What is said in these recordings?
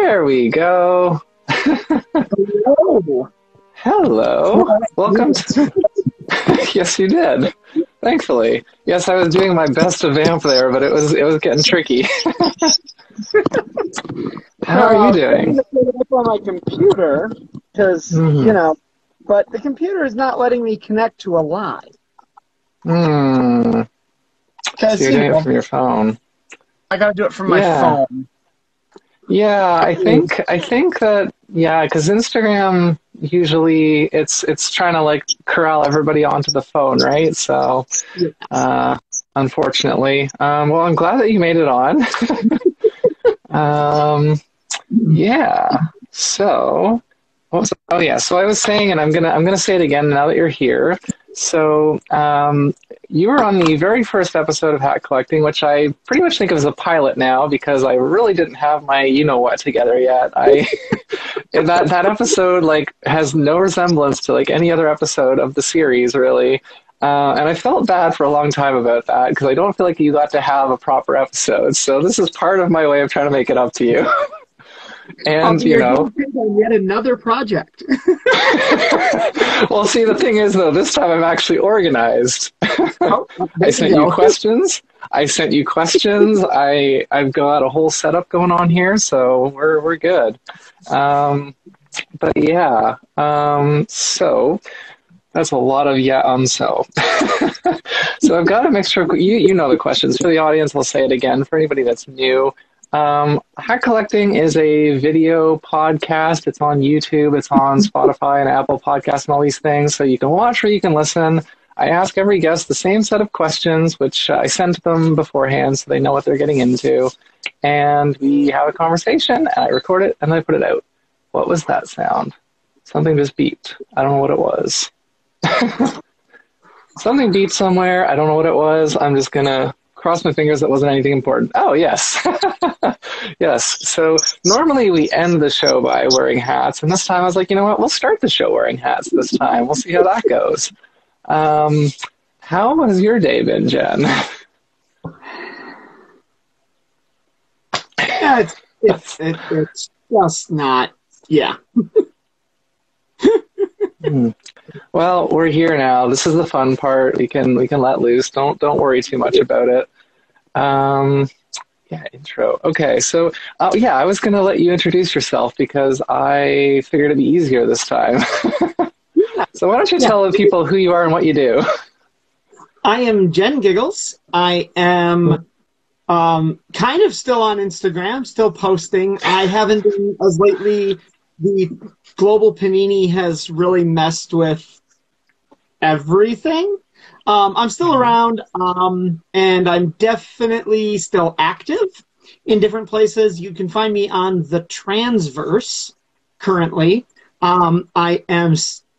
There we go. Hello. Hello. Welcome to... Yes, you did. Thankfully. Yes, I was doing my best to vamp there, but it was getting tricky. How are you doing? I'm on my computer, because, but the computer is not letting me connect to a live. So you're doing it from your phone. I gotta do it from my phone. Yeah, I think that, because Instagram usually it's trying to like corral everybody onto the phone, right? So, unfortunately, well, I'm glad that you made it on. So, so I was saying, and I'm gonna say it again now that you're here. So, you were on the very first episode of Hat Collecting, which I pretty much think of as a pilot now because I really didn't have my you-know-what together yet. That episode like has no resemblance to like any other episode of the series, really. And I felt bad for a long time about that because I don't feel like you got to have a proper episode. So this is part of my way of trying to make it up to you. And, yet another project. Well, see, the thing is, though, this time I'm actually organized. I sent you questions. I've got a whole setup going on here, so we're good. So that's a lot of so. So I've got a mixture of, you know the questions. For the audience, I'll say it again. For anybody that's new, Hat Collecting is a video podcast. It's on YouTube, it's on Spotify and Apple Podcasts and all these things, so you can watch or you can listen. I ask every guest the same set of questions, which I send to them beforehand so they know what they're getting into. And we have a conversation, and I record it, and I put it out. What was that sound? Something just beeped. I don't know what it was. Something beeped somewhere. I don't know what it was. I'm just going to cross my fingers that wasn't anything important. Oh, yes. Yes. So normally we end the show by wearing hats, and this time I was like, you know what? We'll start the show wearing hats this time. We'll see how that goes. How has your day been, Jen? Yeah, it's just not. Yeah. Well, we're here now. This is the fun part. We can let loose. Don't worry too much about it. Intro. Okay, so I was gonna let you introduce yourself because I figured it'd be easier this time. So why don't you tell the people who you are and what you do? I am Gen Giggles. I am kind of still on Instagram, still posting. I haven't been as lately. The global panini has really messed with everything. I'm still around, and I'm definitely still active in different places. You can find me on the Transverse currently. I am.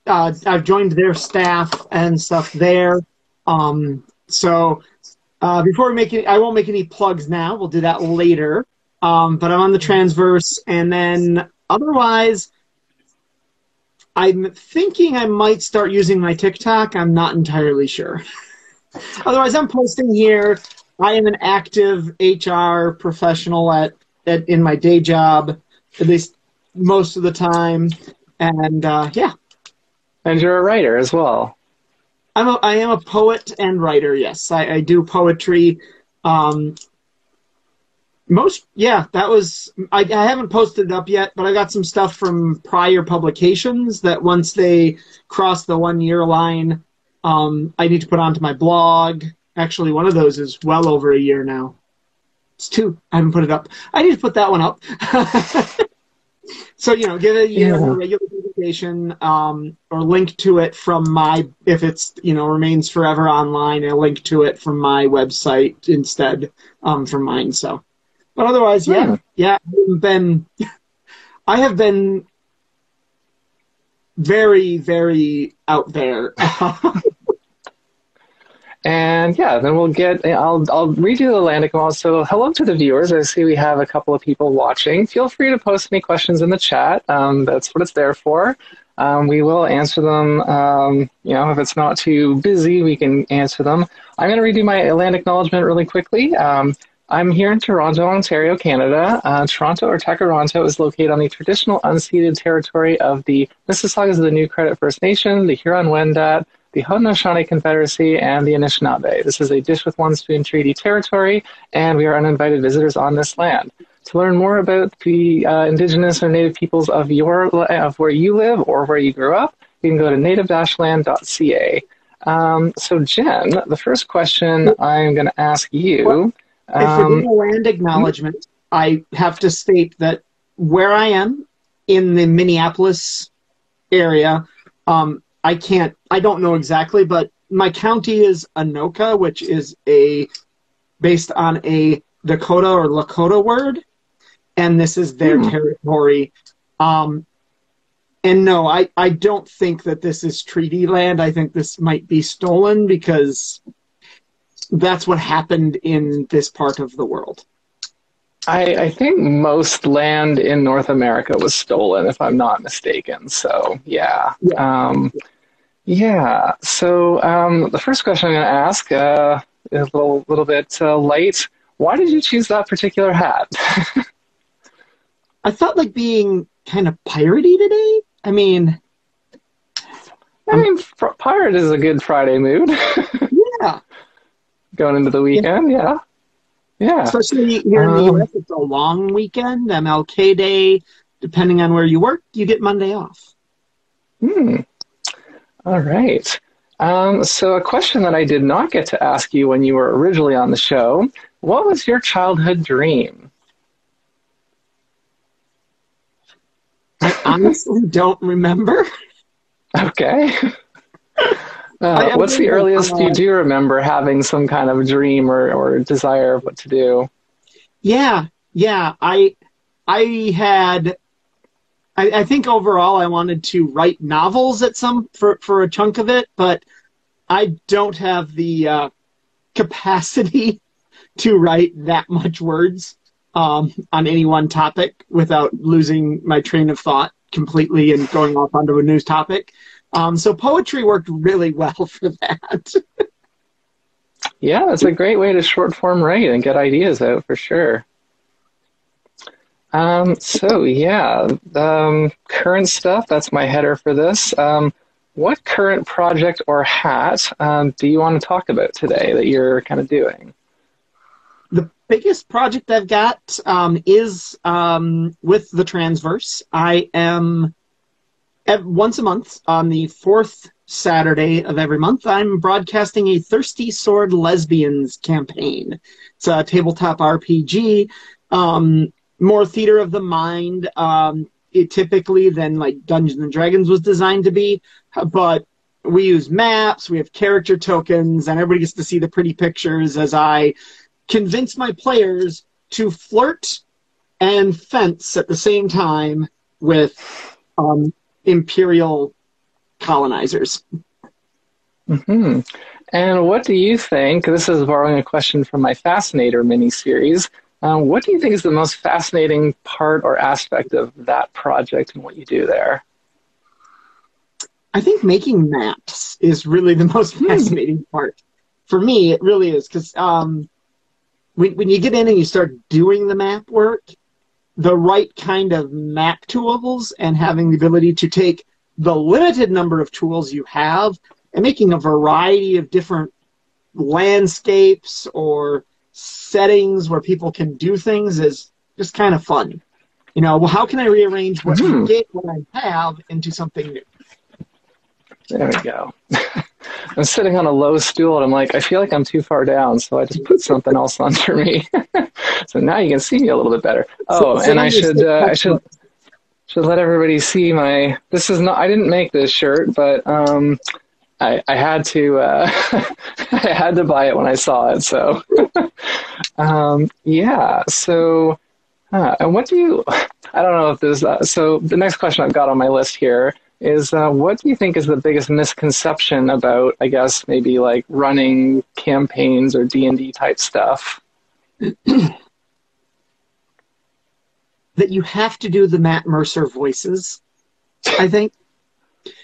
I've joined their staff and stuff there. So before we make it, I won't make any plugs now. We'll do that later. But I'm on the Transverse, and then otherwise, I'm thinking I might start using my TikTok. I'm not entirely sure. Otherwise, I'm posting here. I am an active HR professional in my day job, at least most of the time. And And you're a writer as well. I am a poet and writer. Yes, I do poetry. That was, I haven't posted it up yet, but I got some stuff from prior publications that once they cross the 1 year line, I need to put onto my blog. Actually, one of those is well over a year now. It's 2. I haven't put it up. I need to put that one up. So, give it a regular publication, or link to it from if it's, remains forever online, a link to it from my website instead, from mine, so. But otherwise, I have been very, very out there. And then we'll I'll read you the land acknowledgement. So hello to the viewers. I see we have a couple of people watching. Feel free to post any questions in the chat. That's what it's there for. We will answer them. If it's not too busy, we can answer them. I'm going to read you my land acknowledgement really quickly. I'm here in Toronto, Ontario, Canada. Toronto, or Tekaronto, is located on the traditional unceded territory of the Mississaugas of the New Credit First Nation, the Huron-Wendat, the Haudenosaunee Confederacy, and the Anishinaabe. This is a dish with one spoon treaty territory, and we are uninvited visitors on this land. To learn more about the Indigenous or Native peoples of where you live or where you grew up, you can go to native-land.ca. So, Jen, the first question I'm going to ask you... If we're doing a land acknowledgement, I have to state that where I am in the Minneapolis area, I don't know exactly, but my county is Anoka, which is based on a Dakota or Lakota word, and this is their territory. And no, I don't think that this is treaty land. I think this might be stolen because that's what happened in this part of the world. I think most land in North America was stolen, if I'm not mistaken. So, yeah. So, the first question I'm going to ask is a little bit light. Why did you choose that particular hat? I felt like being kind of piratey today. I mean, pirate is a good Friday mood. Yeah. Going into the weekend, yeah. Especially here in the U.S., it's a long weekend, MLK Day. Depending on where you work, you get Monday off. All right. So a question that I did not get to ask you when you were originally on the show, what was your childhood dream? I honestly don't remember. Okay. What's the earliest you do remember having some kind of dream or desire of what to do? Yeah. I think overall I wanted to write novels for a chunk of it, but I don't have the capacity to write that much words on any one topic without losing my train of thought completely and going off onto a new topic. So poetry worked really well for that. Yeah, it's a great way to short form write and get ideas out for sure. Current stuff, that's my header for this. What current project or hat do you want to talk about today that you're kind of doing? The biggest project I've got is with the Transverse. I am... Once a month, on the fourth Saturday of every month, I'm broadcasting a Thirsty Sword Lesbians campaign. It's a tabletop RPG, more theater of the mind, typically than like Dungeons and Dragons was designed to be. But we use maps, we have character tokens, and everybody gets to see the pretty pictures as I convince my players to flirt and fence at the same time with imperial colonizers. And what do you think, this is borrowing a question from my Fascinator miniseries, what do you think is the most fascinating part or aspect of that project and what you do there? I think making maps is really the most fascinating part. For me, it really is, because when you get in and you start doing the map work, the right kind of map tools and having the ability to take the limited number of tools you have and making a variety of different landscapes or settings where people can do things is just kind of fun. You know, well, how can I rearrange what you get, what I have, into something new? There we go. I'm sitting on a low stool and I'm like, I feel like I'm too far down, so I just put something else under me. So now you can see me a little bit better. Oh, and I should let everybody see my. This is not. I didn't make this shirt, but I had to. I had to buy it when I saw it. So yeah. So and what do you? I don't know if there's. So the next question I've got on my list here is what do you think is the biggest misconception about, I guess, maybe like running campaigns or D&D type stuff? That you have to do the Matt Mercer voices, I think.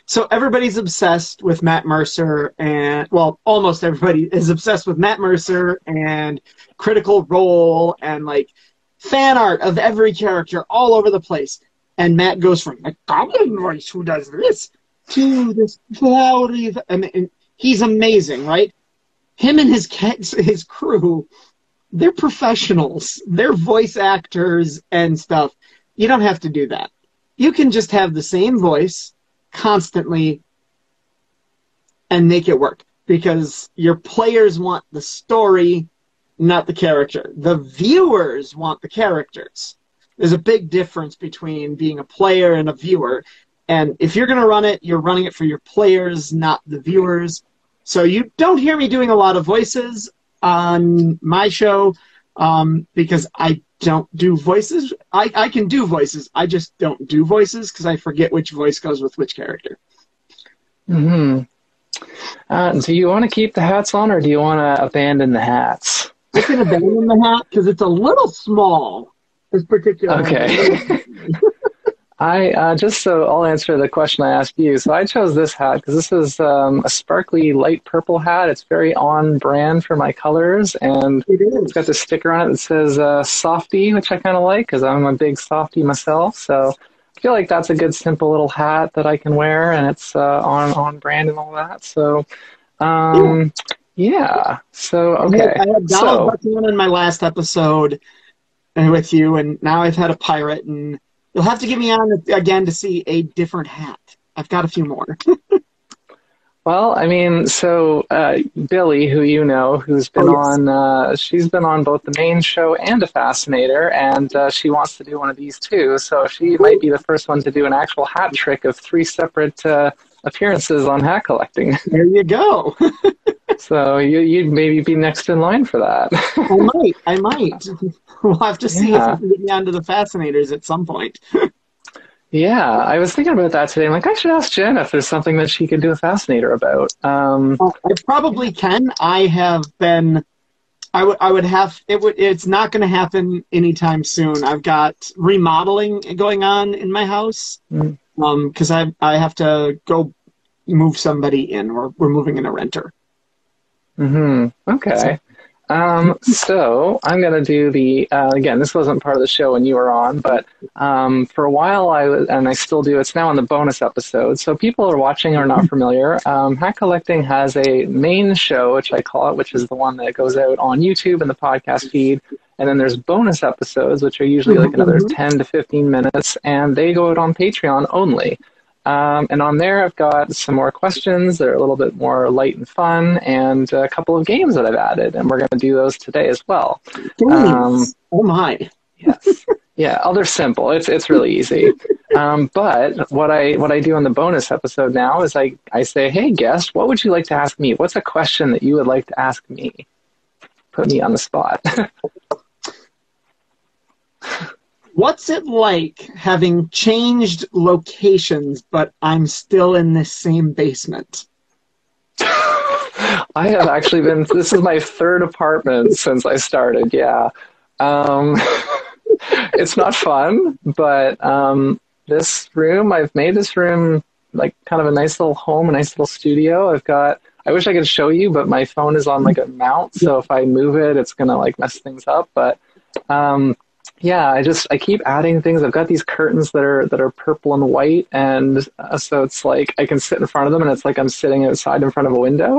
So everybody's obsessed with Matt Mercer, and well, almost everybody is obsessed with Matt Mercer and Critical Role and like fan art of every character all over the place. And Matt goes from a goblin voice who does this to this flowery, and he's amazing, right? Him and his crew, they're professionals. They're voice actors and stuff. You don't have to do that. You can just have the same voice constantly and make it work, because your players want the story, not the character. The viewers want the characters. There's a big difference between being a player and a viewer, and if you're going to run it, you're running it for your players, not the viewers. So you don't hear me doing a lot of voices on my show, because I don't do voices. I can do voices. I just don't do voices because I forget which voice goes with which character. Mm-hmm. Do you want to keep the hats on, or do you want to abandon the hats? I can abandon the hat because it's a little small. This particular. Okay. I'll answer the question I asked you. So I chose this hat because this is a sparkly light purple hat. It's very on brand for my colors, and it's got this sticker on it that says Softy, which I kind of like because I'm a big softy myself. So I feel like that's a good simple little hat that I can wear, and it's on brand and all that. So yeah. So okay. I had Donald Duck on in my last episode with you, and now I've had a pirate, and you'll have to get me on again to see a different hat. I've got a few more. Well, I mean, so Billy, who you know, who's been on, she's been on both the main show and a Fascinator, and she wants to do one of these too. So she might be the first one to do an actual hat trick of 3 separate appearances on hat collecting. There you go. So you'd maybe be next in line for that. I might. We'll have to see if you can get me onto the Fascinators at some point. Yeah, I was thinking about that today. I'm like, I should ask Jen if there's something that she could do a Fascinator about. I probably can. I have been. I would have. It's not going to happen anytime soon. I've got remodeling going on in my house because I have to go move somebody in. We're moving in a renter. Mm-hmm. Okay. So I'm going to do the, again, this wasn't part of the show when you were on, but for a while and I still do, it's now on the bonus episode. So people are watching are not familiar. Hat Collecting has a main show, which I call it, which is the one that goes out on YouTube and the podcast feed. And then there's bonus episodes, which are usually like another 10 to 15 minutes, and they go out on Patreon only. And on there, I've got some more questions that are a little bit more light and fun, and a couple of games that I've added, and we're going to do those today as well. Oh my! Yes, yeah. Oh, they're simple. It's really easy. But what I do on the bonus episode now is I say, hey, guest, what would you like to ask me? What's a question that you would like to ask me? Put me on the spot. What's it like having changed locations, but I'm still in this same basement? I have actually been, this is my 3rd apartment since I started, yeah. It's not fun, but this room, I've made this room like kind of a nice little home, a nice little studio. I wish I could show you, but my phone is on like a mount, so if I move it, it's going to like mess things up, but yeah, I keep adding things. I've got these curtains that are purple and white, and so it's like I can sit in front of them, and it's like I'm sitting outside in front of a window,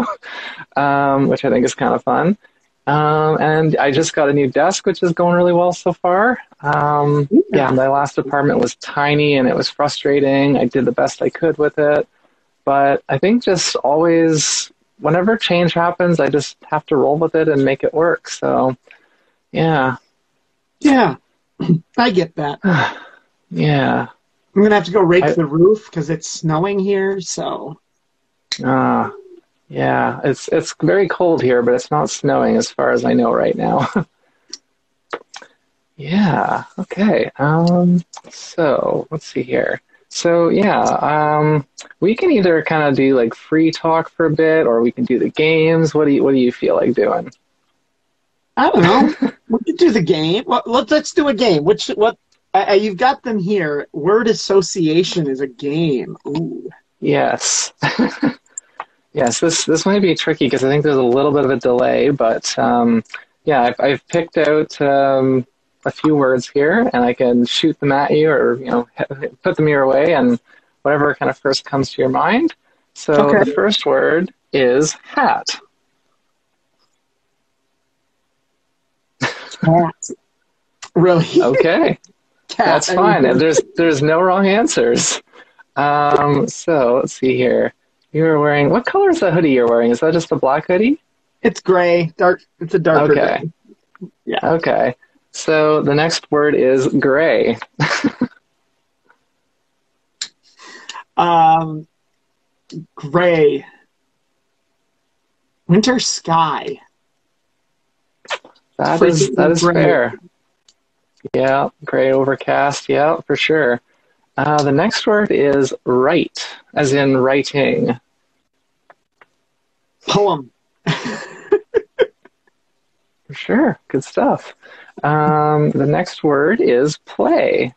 which I think is kind of fun. And I just got a new desk, which is going really well so far. Yeah, my last apartment was tiny, and it was frustrating. I did the best I could with it, but I think just always, whenever change happens, I just have to roll with it and make it work. So, yeah. Yeah. I get that. Yeah. I'm going to have to go rake the roof because it's snowing here, so. Yeah, it's very cold here, but it's not snowing as far as I know right now. Yeah, okay. So, let's see here. So, yeah, we can either kind of do like free talk for a bit, or we can do the games. What do you feel like doing? I don't know. We could do the game. Well, let's do a game. You've got them here. Word association is a game. Ooh. Yes. Yes, this might be tricky because I think there's a little bit of a delay, but yeah, I've picked out a few words here, and I can shoot them at you, or put them your way, and whatever kind of first comes to your mind. So Okay. the first word is hat. Cat. Really? Okay, Cat. that's I mean, fine. And there's no wrong answers. So let's see here. You're wearing, what color is that hoodie you're wearing? Is that just a black hoodie? it's gray. Dark. It's a darker Okay. gray. Yeah. Okay. So the next word is gray. Gray. Winter sky. That Frequently is gray. fair. Yeah, gray overcast. Yeah, for sure. The next word is write, as in writing. Poem. For sure. Good stuff. The next word is play.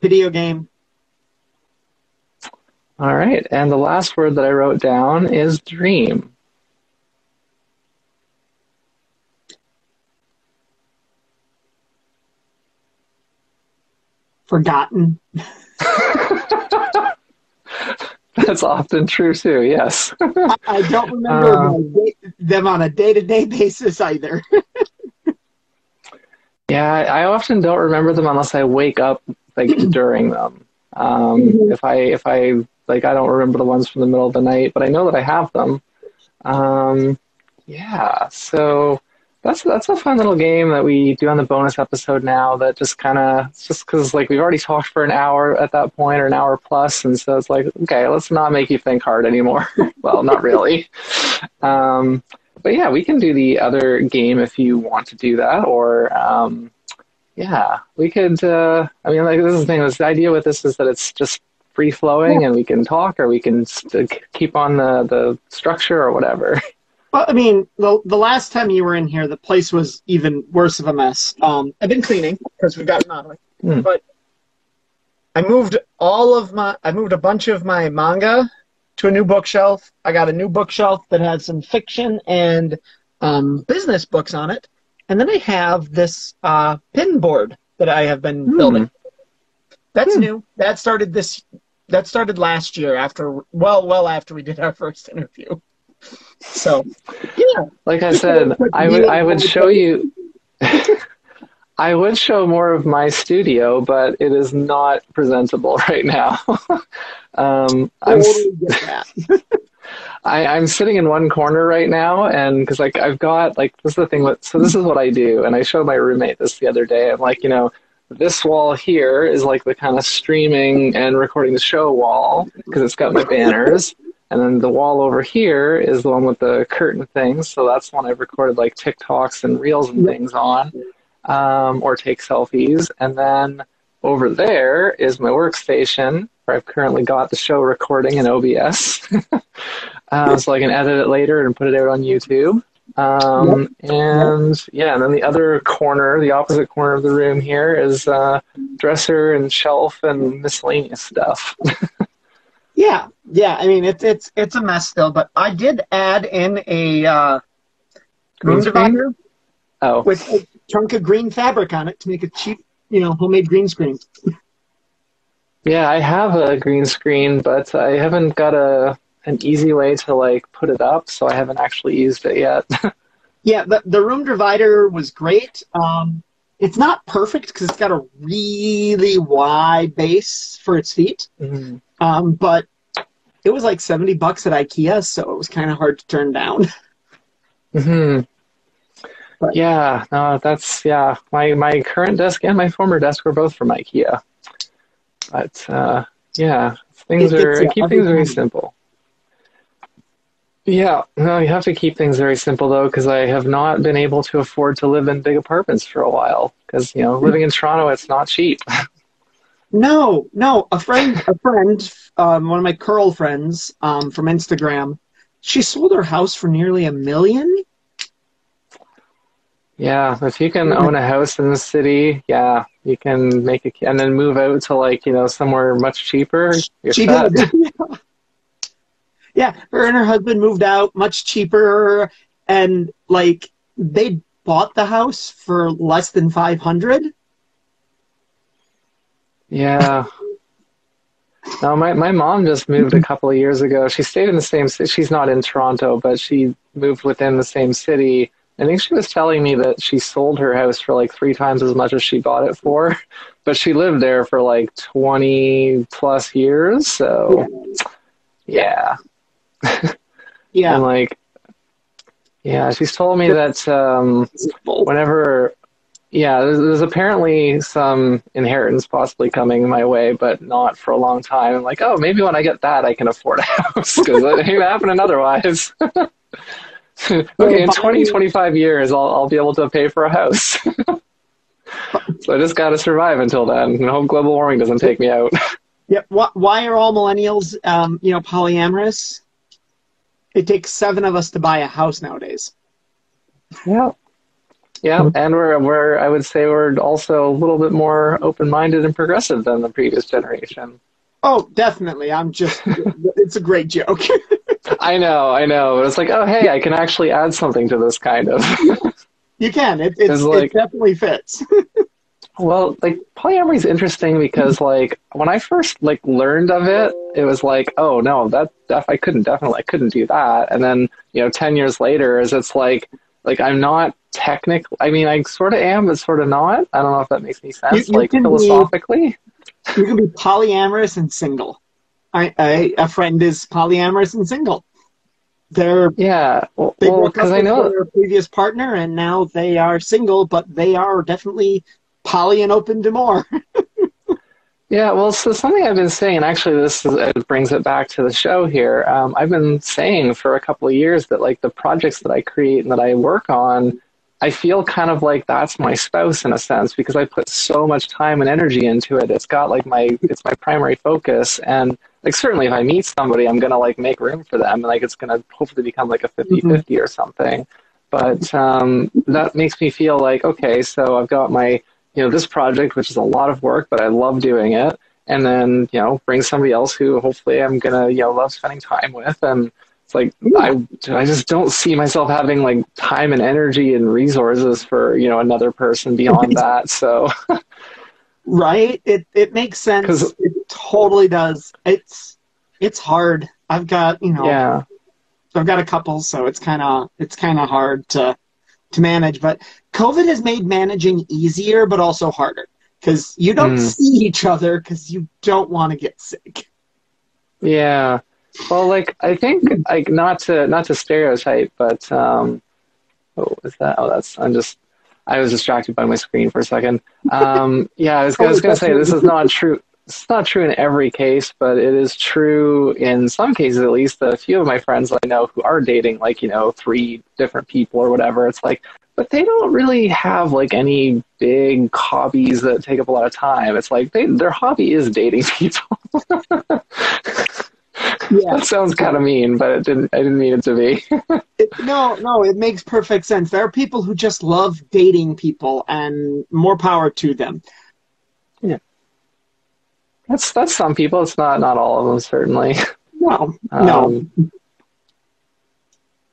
Video game. All right. And the last word that I wrote down is dream. Forgotten. That's often true too, yes. I don't remember them on a day-to-day basis either. Yeah, I often don't remember them unless I wake up like during them. If I like, I don't remember the ones from the middle of the night, but I know that I have them. Yeah, so that's a fun little game that we do on the bonus episode now. That just kind of, just because like we've already talked for an hour at that point, or an hour plus, and so it's like, okay, let's not make you think hard anymore. Well, not really. But yeah, we can do the other game if you want to do that, or yeah, we could. I mean, like, this is the thing. The idea with this is that it's just free flowing, and we can talk, or we can keep on the structure or whatever. Well, I mean, the last time you were in here, the place was even worse of a mess. I've been cleaning because we've gotten on it, but I moved a bunch of my manga to a new bookshelf. I got a new bookshelf that had some fiction and business books on it, and then I have this pin board that I have been building. That's new. That started last year after after we did our first interview. So, yeah. Like I said, I would show you. I would show more of my studio, but it is not presentable right now. I'm sitting in one corner right now, and because like I've got like, this is the thing. So this is what I do, and I showed my roommate this the other day. I'm like, this wall here is like the kind of streaming and recording the show wall because it's got my banners. And then the wall over here is the one with the curtain things. So that's the one I've recorded like TikToks and Reels and things on, or take selfies. And then over there is my workstation where I've currently got the show recording in OBS. So I can edit it later and put it out on YouTube. And yeah, and then the other corner, the opposite corner of the room here is dresser and shelf and miscellaneous stuff. Yeah. I mean, it's a mess still, but I did add in a room divider with a chunk of green fabric on it to make a cheap, homemade green screen. Yeah, I have a green screen, but I haven't got an easy way to like put it up, so I haven't actually used it yet. Yeah, the room divider was great. It's not perfect because it's got a really wide base for its feet. But it was like $70 at IKEA, so it was kind of hard to turn down. But, yeah, no, that's, yeah. My current desk and my former desk were both from IKEA. But yeah, keep things very simple. Yeah, no, you have to keep things very simple though, because I have not been able to afford to live in big apartments for a while. Because living in Toronto, it's not cheap. No, a friend, one of my curl friends from Instagram, she sold her house for nearly $1 million. Yeah, if you can own a house in the city, yeah, you can make it and then move out to like, somewhere much cheaper, you're She set. did. Yeah, her and her husband moved out much cheaper, and like they bought the house for less than 500. Yeah. No, my mom just moved a couple of years ago. She stayed in the same city. She's not in Toronto, but she moved within the same city. I think she was telling me that she sold her house for like 3 times as much as she bought it for, but she lived there for like 20 plus years. So, yeah. Yeah. And like, yeah, she's told me that whenever, yeah, there's apparently some inheritance possibly coming my way, but not for a long time. I'm like, oh, maybe when I get that, I can afford a house, because it ain't happening otherwise. Okay, in 20, 25 years, I'll be able to pay for a house. So I just got to survive until then, and hope global warming doesn't take me out. Yeah. Why are all millennials, polyamorous? It takes 7 of us to buy a house nowadays. Yeah. Yeah, and we're I would say we're also a little bit more open-minded and progressive than the previous generation. Oh, definitely. It's a great joke. I know, but it's like, oh, hey, I can actually add something to this kind of. You can. It definitely fits. Well, like polyamory is interesting because like when I first like learned of it, it was like, oh no, I couldn't do that. And then 10 years later, it's like I'm not technically. I mean, I sort of am, but sort of not. I don't know if that makes any sense. You like philosophically, you can be polyamorous and single. A friend is polyamorous and single. They broke up with their previous partner, and now they are single, but they are definitely poly and open to more. Yeah, well, so something I've been saying, and actually it brings it back to the show here. I've been saying for a couple of years that like the projects that I create and that I work on, I feel kind of like that's my spouse in a sense, because I put so much time and energy into it. It's got like it's my primary focus, and like certainly if I meet somebody, I'm gonna like make room for them, and like it's gonna hopefully become like a 50-50 or something. But that makes me feel like, okay, so I've got my this project, which is a lot of work, but I love doing it. And then, bring somebody else who hopefully I'm going to, love spending time with. And it's like, I just don't see myself having like time and energy and resources for, another person beyond that. So. Right. It makes sense. It totally does. It's hard. I've got, I've got a couple, so it's kind of hard to manage, but COVID has made managing easier, but also harder because you don't see each other because you don't want to get sick. Yeah. Well, like, I think, like, not to stereotype, but, what was that? Oh, I was distracted by my screen for a second. Yeah, I was going to say, this is not true. It's not true in every case, but it is true in some cases, at least. A few of my friends I know who are dating, like, 3 different people or whatever, it's like, but they don't really have like any big hobbies that take up a lot of time. It's like their hobby is dating people. Yeah. That sounds kind of mean, but I didn't mean it to be. No, it makes perfect sense. There are people who just love dating people, and more power to them. Yeah. That's some people. It's not all of them, certainly. No.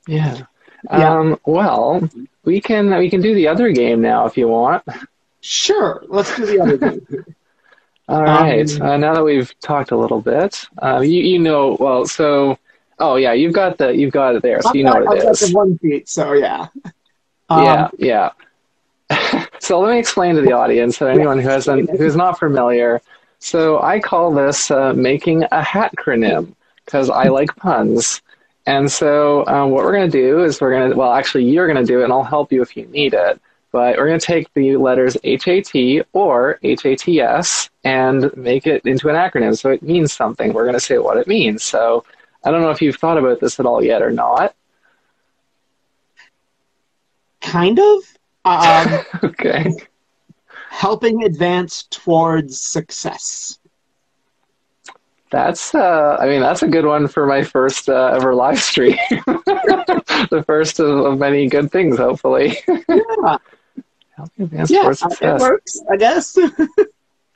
Yeah. Well, we can do the other game now if you want. Sure, let's do the other game. All right. Now that we've talked a little bit, well. So, oh yeah, you've got it there, so you know what it is. I've got the 1 feet, so yeah. Yeah. So let me explain to the audience, so anyone who's not familiar. So I call this making a hatcronym because I like puns. And so what we're going to do is you're going to do it, and I'll help you if you need it. But we're going to take the letters HAT or HATS and make it into an acronym so it means something. We're going to say what it means. So I don't know if you've thought about this at all yet or not. Kind of. Okay. Helping advance towards success. That's a good one for my first ever live stream. The first of many good things, hopefully. Yeah. Helping advance Yeah, towards it success. works, I guess.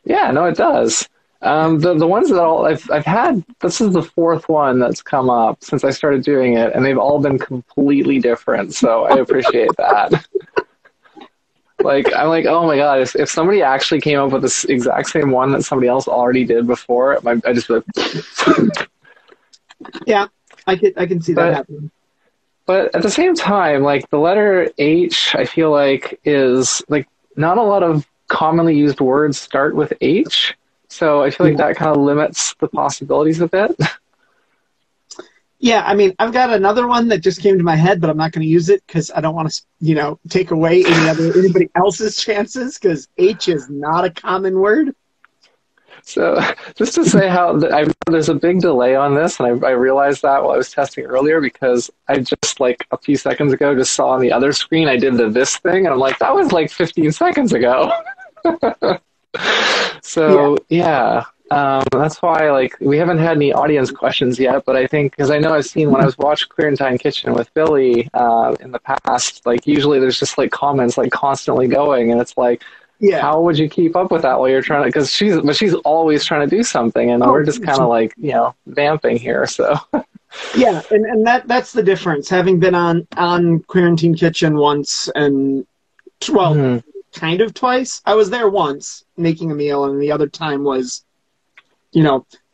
Yeah, no, it does. The ones that I've had, this is the fourth one that's come up since I started doing it, and they've all been completely different. So I appreciate that. Like, I'm like, oh my god, if somebody actually came up with this exact same one that somebody else already did before, I just be like, Yeah, I can see that happening. But at the same time, like the letter H, I feel like is like not a lot of commonly used words start with H. So I feel like that kind of limits the possibilities a bit. Yeah, I mean, I've got another one that just came to my head, but I'm not going to use it because I don't want to, take away anybody else's chances because H is not a common word. So just to say how there's a big delay on this, and I realized that while I was testing earlier because I just like a few seconds ago just saw on the other screen I did this thing, and I'm like, that was like 15 seconds ago. So yeah. That's why, like, we haven't had any audience questions yet, but I think, because I know I've seen when I was watching Quarantine Kitchen with Billy in the past, like, usually there's just, like, comments, like, constantly going, and it's like, how would you keep up with that while you're trying to, because she's always trying to do something, and we're just kind of, like, vamping here, so. Yeah, and that's the difference. Having been on Quarantine Kitchen once, and, well, kind of twice. I was there once, making a meal, and the other time was,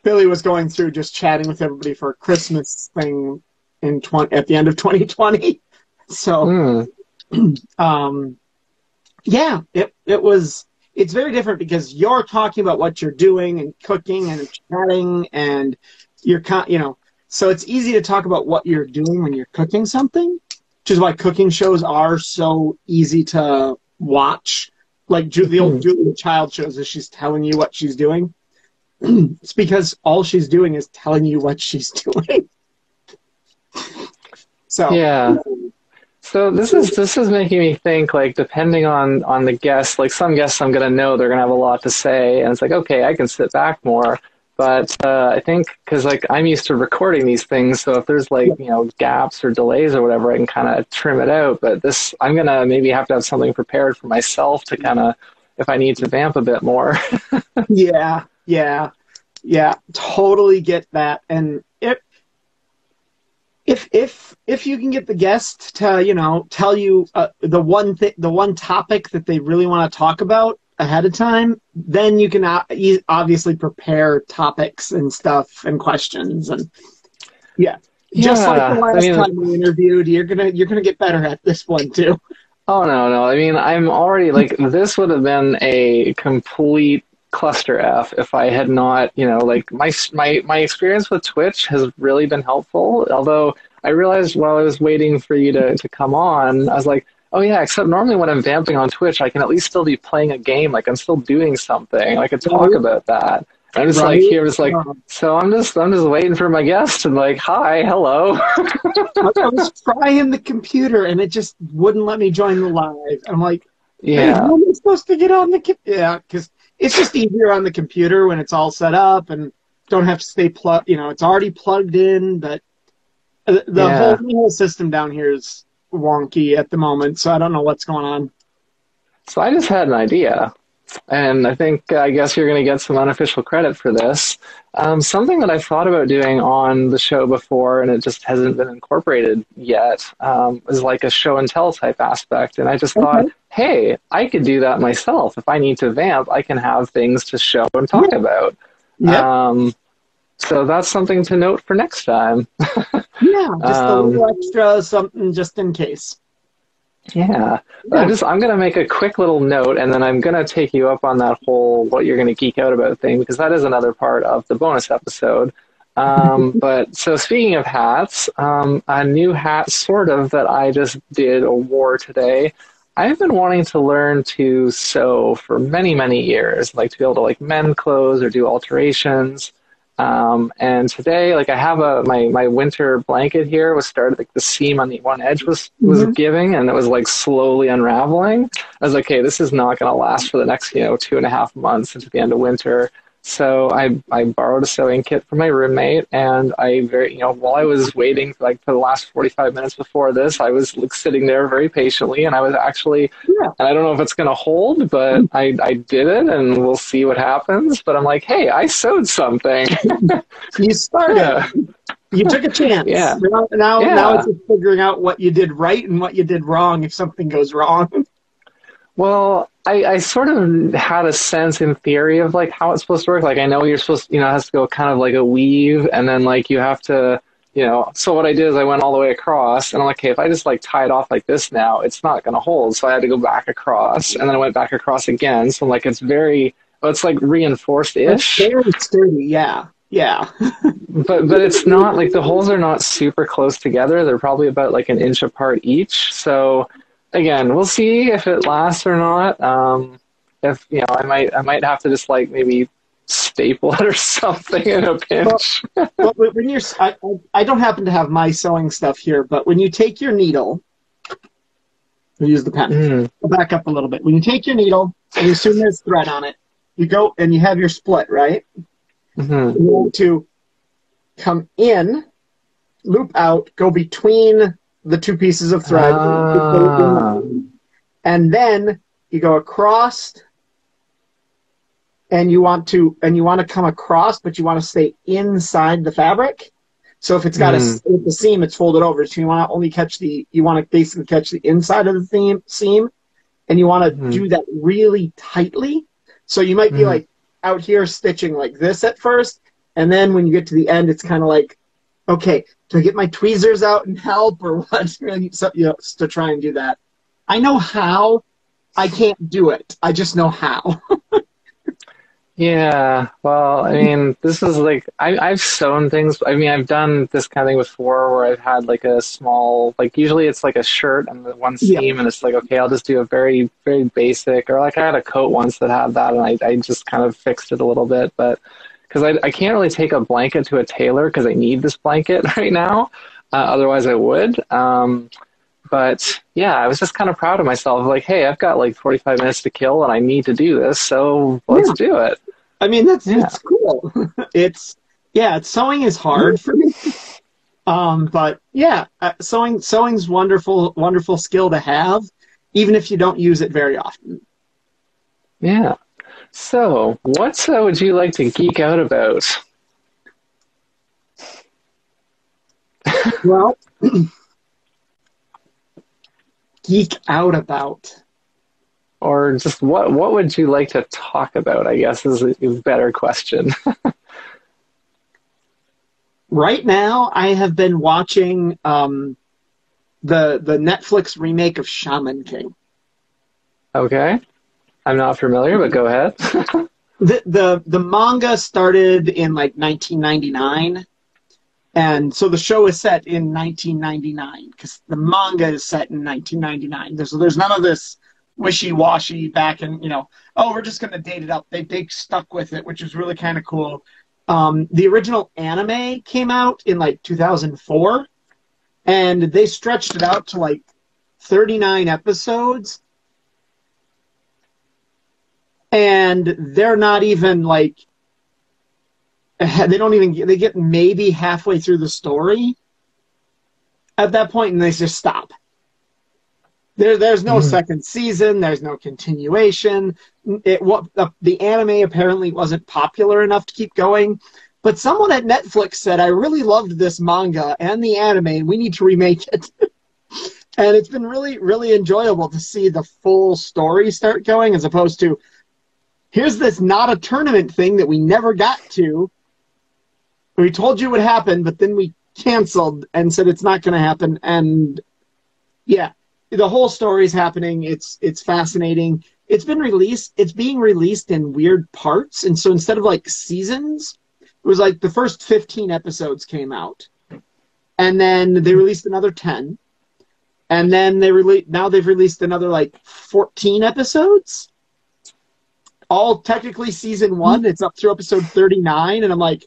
Billy was going through just chatting with everybody for a Christmas thing at the end of 2020. So, yeah, it's very different because you're talking about what you're doing and cooking and chatting and so it's easy to talk about what you're doing when you're cooking something, which is why cooking shows are so easy to watch. Like the old Julia Child shows is she's telling you what she's doing. It's because all she's doing is telling you what she's doing. So yeah. So this is making me think, like, depending on the guest, like some guests I'm gonna know they're gonna have a lot to say, and it's like, okay, I can sit back more. But I think because like I'm used to recording these things, so if there's like gaps or delays or whatever, I can kind of trim it out. But this, I'm gonna maybe have to have something prepared for myself to kind of, if I need to vamp a bit more. Yeah, totally get that. And if you can get the guest to tell you the one topic that they really want to talk about ahead of time, then you can obviously prepare topics and stuff and questions and just like the last time we interviewed, you're gonna get better at this one too. Oh no! I mean, I'm already like this would have been a complete cluster F if I had not, like my experience with Twitch has really been helpful. Although I realized while I was waiting for you to come on, I was like, oh yeah, except normally when I'm vamping on Twitch, I can at least still be playing a game. Like I'm still doing something. I could talk about that. And I'm just like here, just like so. I'm just waiting for my guest and like, hi, hello. I was trying the computer and it just wouldn't let me join the live. I'm like, yeah, how am I supposed to get on the because it's just easier on the computer when it's all set up and don't have to stay plugged. It's already plugged in, but the whole system down here is wonky at the moment, so I don't know what's going on. So I just had an idea, and I guess you're going to get some unofficial credit for this. Something that I've thought about doing on the show before, and it just hasn't been incorporated yet, is like a show and tell type aspect. And I just thought, hey, I could do that myself. If I need to vamp, I can have things to show and talk about. Yep. So that's something to note for next time. Yeah, just a little extra something just in case. Yeah. I'm going to make a quick little note, and then I'm going to take you up on that whole what you're going to geek out about thing, because that is another part of the bonus episode. But so speaking of hats, a new hat sort of that I just did or wore today. I've been wanting to learn to sew for many, many years, like to be able to like mend clothes or do alterations. And today, like I have my winter blanket here was started, like the seam on the one edge was giving, and it was like slowly unraveling. I was like, okay, this is not going to last for the next, 2.5 months into the end of winter. So I borrowed a sewing kit from my roommate, and while I was waiting for the last 45 minutes before this, I was like sitting there very patiently, and I was actually, Yeah. and I don't know if it's going to hold, but I did it, and we'll see what happens. But I'm like, hey, I sewed something. You started. Yeah. You took a chance. Yeah. Now it's just figuring out what you did right and what you did wrong if something goes wrong. Well, I sort of had a sense in theory of like how it's supposed to work. Like I know you're supposed to, it has to go kind of like a weave, and then like you have to, so what I did is I went all the way across, and I'm like, okay, if I just like tie it off like this now, it's not going to hold. So I had to go back across, and then I went back across again. So like it's like reinforced-ish. Very sturdy, yeah. Yeah. But it's not like the holes are not super close together. They're probably about like an inch apart each. So again, we'll see if it lasts or not. If I might have to just like maybe staple it or something in a pinch. But when you're, I don't happen to have my sewing stuff here, but when you take your needle, we'll use the pen. I'll back up a little bit. When you take your needle and you assume there's thread on it, you go and you have your split, right? Mm-hmm. You want to come in, loop out, go between the two pieces of thread, and then you go across, and you want to come across, but you want to stay inside the fabric. So if it's got the seam, it's folded over. So you want to only basically catch the inside of the seam, and you want to do that really tightly. So you might be like out here stitching like this at first, and then when you get to the end, it's kind of like, okay, do I get my tweezers out and help or what? So, to try and do that. I know how. I can't do it. I just know how. Yeah, well, I mean, this is like I've sewn things. I mean, I've done this kind of thing before where I've had like a small, like usually it's like a shirt and the one seam, and it's like, okay, I'll just do a very, very basic, or like I had a coat once that had that, and I just kind of fixed it a little bit, but because I can't really take a blanket to a tailor because I need this blanket right now, otherwise I would. But yeah, I was just kind of proud of myself. Like, hey, I've got like 45 minutes to kill, and I need to do this, so let's do it. I mean, it's cool. Sewing is hard for me. But yeah, sewing's wonderful skill to have, even if you don't use it very often. Yeah. So, what would you like to geek out about? Well, geek out about. Or just what would you like to talk about, I guess, is a better question. Right now, I have been watching the Netflix remake of Shaman King. Okay. I'm not familiar, but go ahead. The manga started in like 1999, and so the show is set in 1999 because the manga is set in 1999. There's none of this wishy-washy back and, we're just going to date it up. They stuck with it, which is really kind of cool. The original anime came out in like 2004, and they stretched it out to like 39 episodes. And they're not even like, they get maybe halfway through the story at that point, and they just stop. There's no second season. There's no continuation. The anime apparently wasn't popular enough to keep going, but someone at Netflix said, I really loved this manga and the anime, and we need to remake it. And it's been really, really enjoyable to see the full story start going, as opposed to, here's this not a tournament thing that we never got to. We told you it would happen, but then we canceled and said it's not going to happen. And yeah, the whole story's happening. It's fascinating. It's being released in weird parts. And so instead of like seasons, it was like the first 15 episodes came out. And then they released another 10. And then now they've released another like 14 episodes. All technically season 1. It's up through episode 39. And I'm like,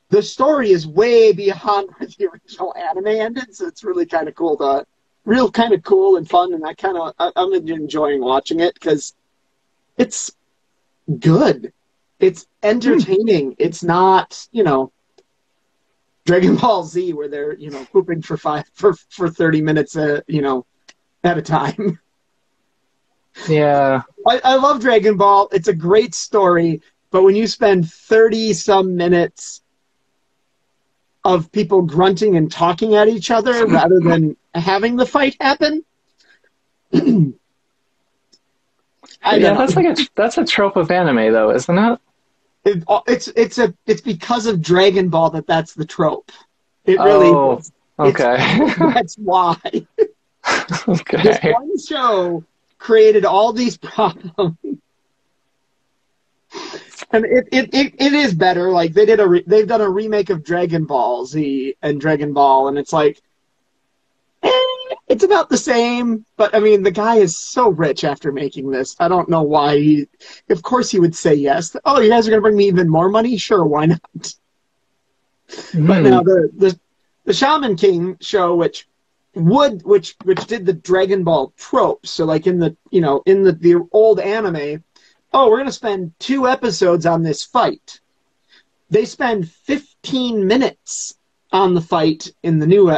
the story is way beyond where the original anime ended. So it's really kind of cool and fun. And I'm enjoying watching it because it's good. It's entertaining. It's not, Dragon Ball Z where they're, pooping for 30 minutes, at a time. Yeah. I love Dragon Ball. It's a great story, but when you spend 30-some minutes of people grunting and talking at each other rather than having the fight happen, that's a trope of anime, though, isn't it? It's because of Dragon Ball that's the trope. It really is. Okay. That's why. Okay. This one show created all these problems. And it is better. Like they've done a remake of Dragon Ball Z and Dragon Ball, and it's like it's about the same. But I mean, the guy is so rich after making this. I don't know why. Of course, he would say yes. Oh, you guys are gonna bring me even more money? Sure, why not? But now the Shaman King show, which did the Dragon Ball trope. So like in the old anime. Oh, we're going to spend 2 episodes on this fight. They spend 15 minutes on the fight in the new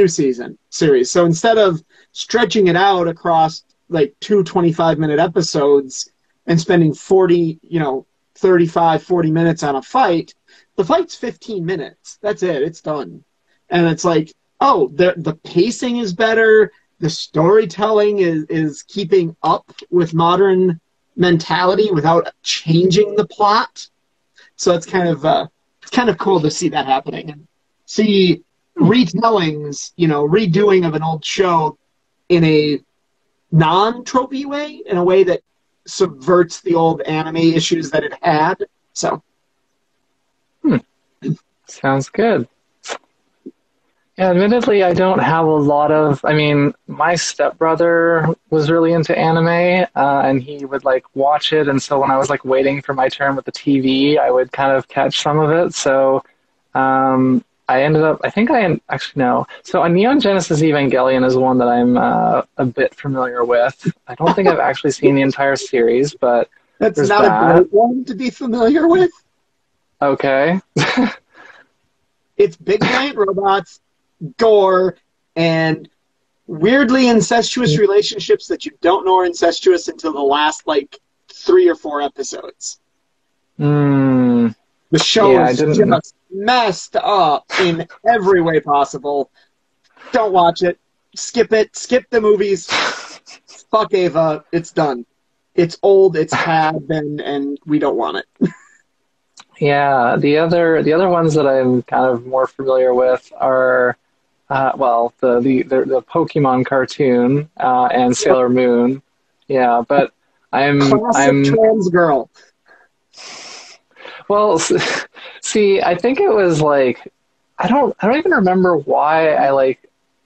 series. So instead of stretching it out across like 2 25-minute episodes and spending 35, 40 minutes on a fight, the fight's 15 minutes. That's it. It's done. And it's like, oh, the pacing is better. The storytelling is keeping up with modern mentality without changing the plot. So it's kind of cool to see that happening and see retellings, redoing of an old show in a non-tropey way, in a way that subverts the old anime issues that it had. So sounds good. Yeah, admittedly, I don't have a lot of. I mean, my stepbrother was really into anime, and he would like watch it. And so when I was like waiting for my turn with the TV, I would kind of catch some of it. So I ended up. I think actually no. So a Neon Genesis Evangelion is one that I'm a bit familiar with. I don't think I've actually seen the entire series, but that's not a great one to be familiar with. Okay. It's big giant robots, gore, and weirdly incestuous relationships that you don't know are incestuous until the last, 3 or 4 episodes. The show is just messed up in every way possible. Don't watch it. Skip it. Skip the movies. Fuck Ava. It's done. It's old, it's had, and we don't want it. Yeah, the other ones that I'm kind of more familiar with are the Pokemon cartoon and Sailor Moon. Yeah, but I'm trans girl. Well, see, I think it was like I don't even remember why I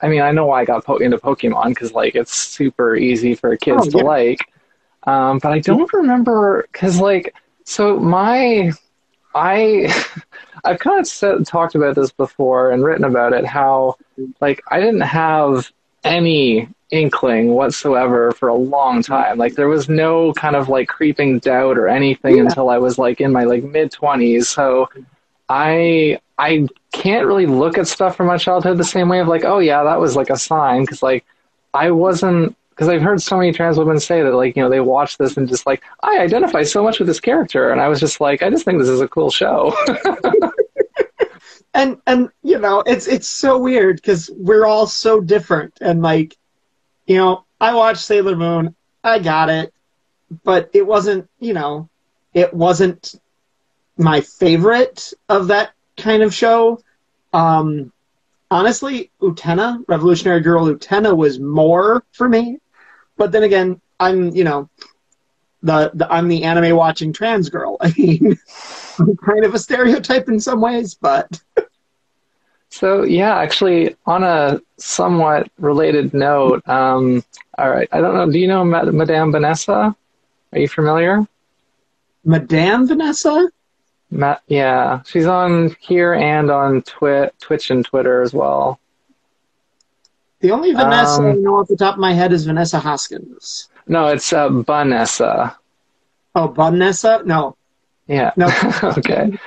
mean, I know why I got into Pokemon because it's super easy for kids to like, but I don't remember because I've kind of talked about this before and written about it, how I didn't have any inkling whatsoever for a long time. There was no kind of creeping doubt or anything until I was in my mid-20s. So I can't really look at stuff from my childhood the same way of oh yeah, that was a sign, because I wasn't, because I've heard so many trans women say that they watch this and just I identify so much with this character, and I was just I just think this is a cool show. and it's so weird because we're all so different, and I watched Sailor Moon, I got it, but it wasn't my favorite of that kind of show. Honestly, Utena, Revolutionary Girl Utena, was more for me. But then again, I'm I'm the anime watching trans girl. I mean, I'm kind of a stereotype in some ways, but. So yeah, actually, on a somewhat related note, all right, I don't know. Do you know Madame Vanessa? Are you familiar? Madame Vanessa? Yeah, she's on here and on Twitch and Twitter as well. The only Vanessa I know off the top of my head is Vanessa Hoskins. No, it's Vanessa. Oh, Vanessa? No. Yeah. No. Okay.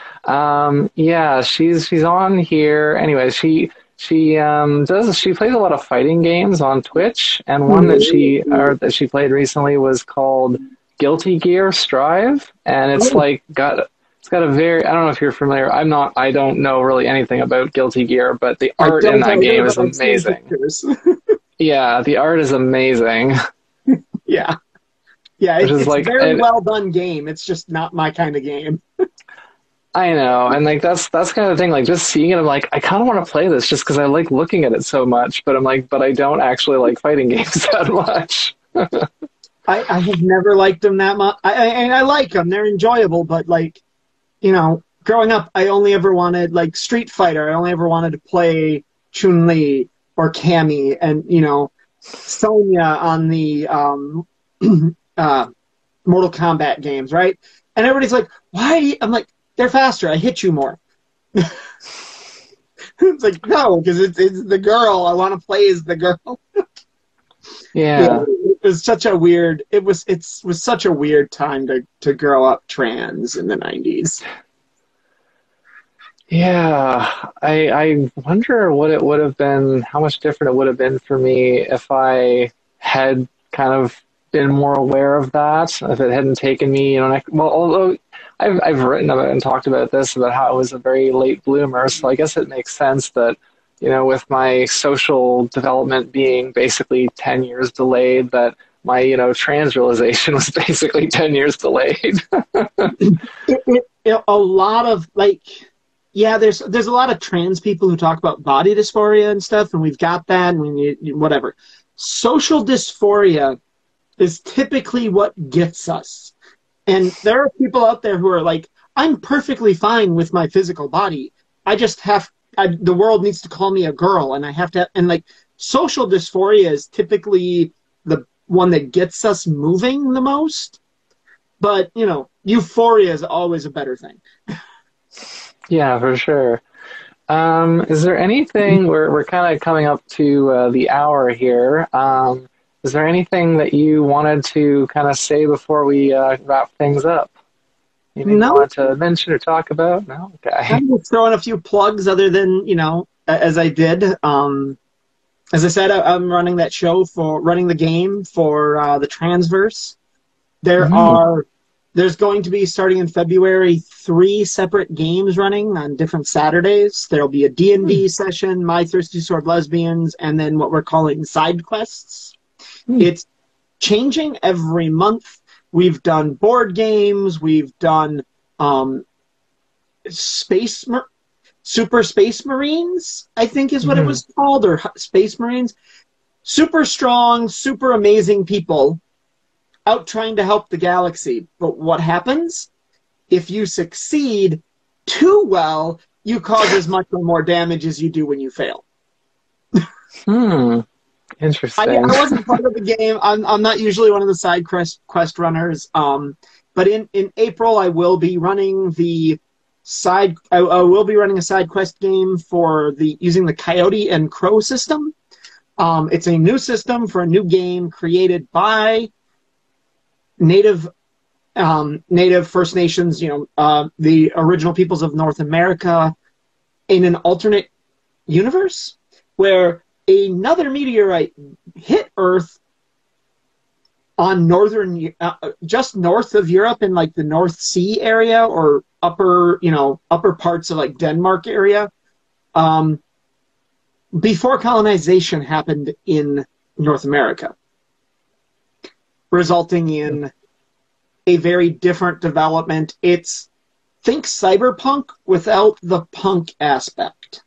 Yeah, she's on here. Anyway, she plays a lot of fighting games on Twitch, and one that she played recently was called Guilty Gear Strive, and it's got a very, I don't know if you're familiar. I don't know really anything about Guilty Gear, but the I art in don't that either, game but is I've seen amazing. pictures. Yeah, the art is amazing. Yeah. Yeah, Which is it's like, very well done game. It's just not my kind of game. I know, and like that's kind of the thing. Like just seeing it, I'm like, I kind of want to play this just because I like looking at it so much. But I'm like, but I don't actually like fighting games that much. I have never liked them that much. I like them; they're enjoyable. But like, growing up, I only ever wanted like Street Fighter. I only ever wanted to play Chun-Li or Cammy, and Sonya on the Mortal Kombat games, right? And everybody's like, "Why?" I'm like, "They're faster. I hit you more." It's like, no, because it's the girl. I want to play as the girl. Yeah. It was such a weird. It was such a weird time to grow up trans in the 90s. Yeah, I wonder what it would have been, how much different it would have been for me if I had kind of been more aware of that, if it hadn't taken me, well, although I've written about and talked about this, about how I was a very late bloomer, so I guess it makes sense that, with my social development being basically 10 years delayed, that my, trans realization was basically 10 years delayed. A lot of yeah, there's a lot of trans people who talk about body dysphoria and stuff, and we've got that, and whatever. Social dysphoria is typically what gets us. And there are people out there who are like, I'm perfectly fine with my physical body. I just the world needs to call me a girl, and I have to, and like, social dysphoria is typically the one that gets us moving the most. But, euphoria is always a better thing. Yeah, for sure. Is there anything, we're kind of coming up to the hour here. Is there anything that you wanted to kind of say before we wrap things up? Anything you wanted to mention or talk about? No? Okay. I'm just throwing a few plugs other than, as I did. As I said, I'm running that show running the game for the Transverse. There's going to be, starting in February, 3 separate games running on different Saturdays. There'll be a D&D session, My Thirsty Sword Lesbians, and then what we're calling side quests. It's changing every month. We've done board games. We've done Super Space Marines, I think is what it was called, or Space Marines. Super strong, super amazing people out trying to help the galaxy. But what happens? If you succeed too well, you cause as much or more damage as you do when you fail. Interesting. I wasn't part of the game. I'm not usually one of the side quest runners. But in April, I will be running I will be running a side quest game using the Coyote and Crow system. It's a new system for a new game created by Native First Nations, the original peoples of North America, in an alternate universe where another meteorite hit Earth on just north of Europe in like the North Sea area, or upper parts of like Denmark area, before colonization happened in North America, resulting in a very different development. Think cyberpunk without the punk aspect.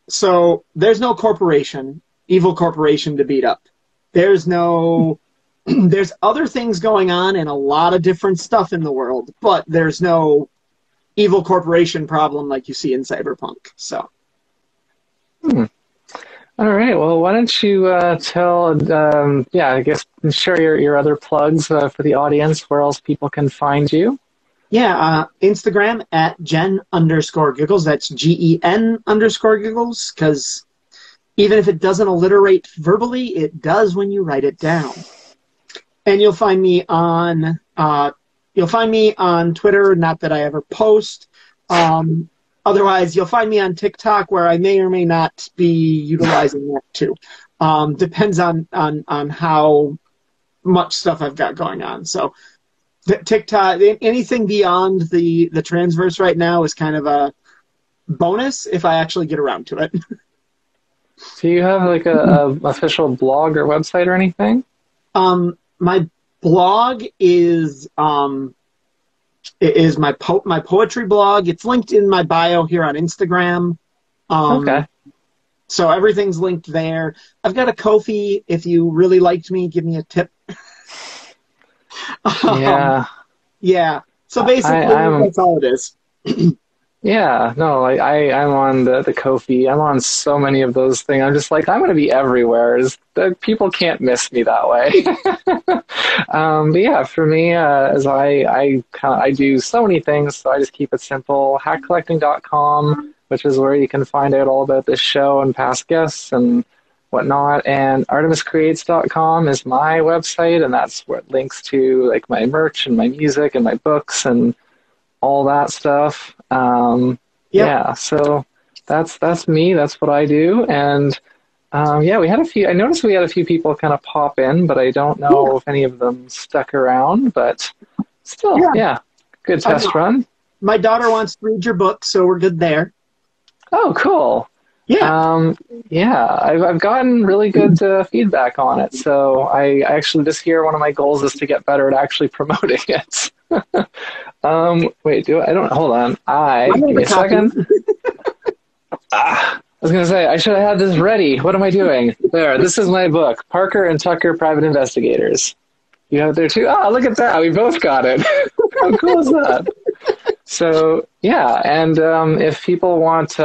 So there's no evil corporation to beat up. There's other things going on and a lot of different stuff in the world, but there's no evil corporation problem like you see in cyberpunk. So. All right. Well, why don't you I guess share your other plugs for the audience, where else people can find you. Yeah, Instagram at Gen_Giggles. That's GEN_Giggles, because even if it doesn't alliterate verbally, it does when you write it down. And you'll find me on you'll find me on Twitter. Not that I ever post. Otherwise, you'll find me on TikTok, where I may or may not be utilizing that too. Depends on how much stuff I've got going on. So TikTok, anything beyond the transverse right now is kind of a bonus if I actually get around to it. Do you have like a official blog or website or anything? My blog is my poetry blog. It's linked in my bio here on Instagram. Okay. So everything's linked there. I've got a Ko-fi. If you really liked me, give me a tip. Yeah. Yeah. So basically, that's all it is. Yeah, no, I'm on the Ko-fi. I'm on so many of those things. I'm just like, I'm going to be everywhere. People can't miss me that way. But yeah, for me, as I do so many things, so I just keep it simple. Hackcollecting.com, which is where you can find out all about this show and past guests and whatnot. And artemiscreates.com is my website, and that's what links to like my merch and my music and my books and all that stuff. Yeah, so that's me. That's what I do. And yeah, we had a few. I noticed we had a few people kind of pop in, but I don't know if any of them stuck around. But still, yeah good test run. My daughter wants to read your book, so we're good there. Oh, cool. Yeah. Yeah, I've gotten really good feedback on it. So I actually, this year, one of my goals is to get better at actually promoting it. Wait, hold on. Give me a second. I was going to say, I should have had this ready. What am I doing? There, this is my book, Parker and Tucker, Private Investigators. You have it there too? Oh, look at that. We both got it. How cool is that? So, yeah, and if people want,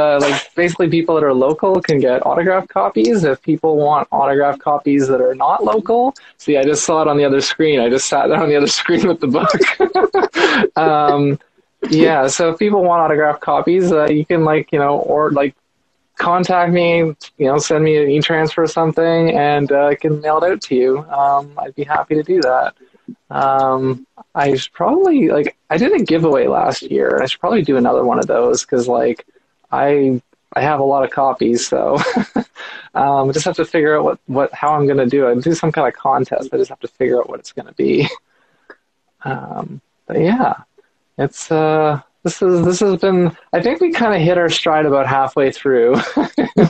basically people that are local can get autographed copies. If people want autographed copies that are not local, see, I just saw it on the other screen. I just sat there on the other screen with the book. Yeah, so if people want autographed copies, you can, contact me, send me an e-transfer or something, and I can mail it out to you. I'd be happy to do that. I should probably, I did a giveaway last year, and I should probably do another one of those, because, I have a lot of copies, so I just have to figure out how I'm going to do it. Do some kind of contest. I just have to figure out what it's going to be. But yeah, it's this has been, I think we kind of hit our stride about halfway through,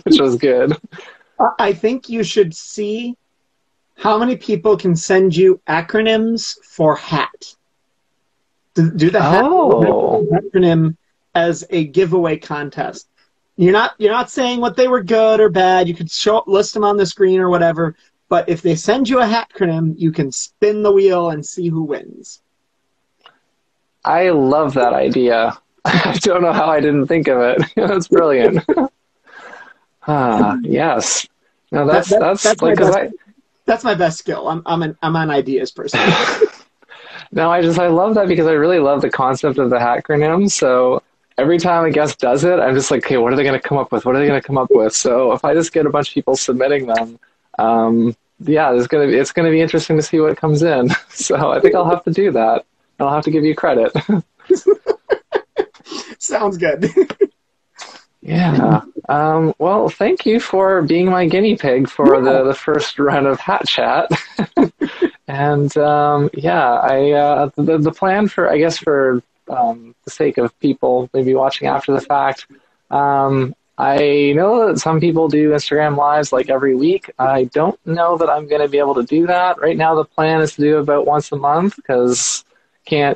which was good. I think you should see how many people can send you acronyms for hat. Do the hat acronym as a giveaway contest. You're not saying what they were good or bad. You could list them on the screen or whatever. But if they send you a acronym, you can spin the wheel and see who wins. I love that idea. I don't know how I didn't think of it. That's brilliant. Yes. No, that's like, that's my best skill. I'm an ideas person. No, I love that because I really love the concept of the acronym. So every time a guest does it, I'm just like, okay, what are they going to come up with? What are they going to come up with? So if I just get a bunch of people submitting them, yeah, it's going to be interesting to see what comes in. So I think I'll have to do that. I'll have to give you credit. Sounds good. Yeah. Well, thank you for being my guinea pig for the first run of Hat Chat. And yeah, the plan for, I guess, for the sake of people maybe watching after the fact, I know that some people do Instagram lives like every week. I don't know that I'm going to be able to do that. Right now the plan is to do about once a month because can't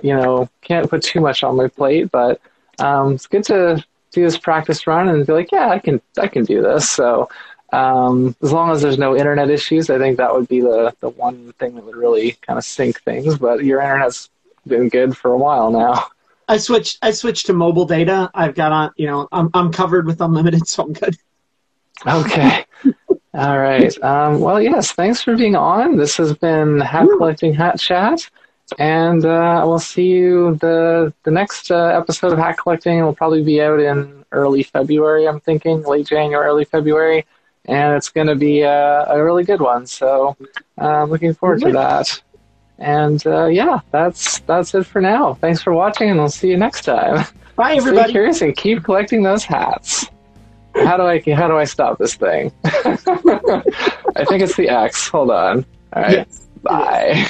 put too much on my plate, but it's good to do this practice run and be like, yeah, I can do this. So as long as there's no internet issues, I think that would be the one thing that would really kind of sink things. But your internet's been good for a while now. I switched to mobile data. I've got on, I'm covered with unlimited, so I'm good. Okay. All right. Well, yes, thanks for being on. This has been Hat Collecting Hat Chat. And we'll see you the next episode of Hat Collecting will probably be out in early February, I'm thinking, late January, early February. And it's going to be a really good one. So I'm looking forward to that. And yeah, that's it for now. Thanks for watching, and we'll see you next time. Bye, everybody. Stay curious and keep collecting those hats. How do I stop this thing? I think it's the X. Hold on. All right. Yes, bye.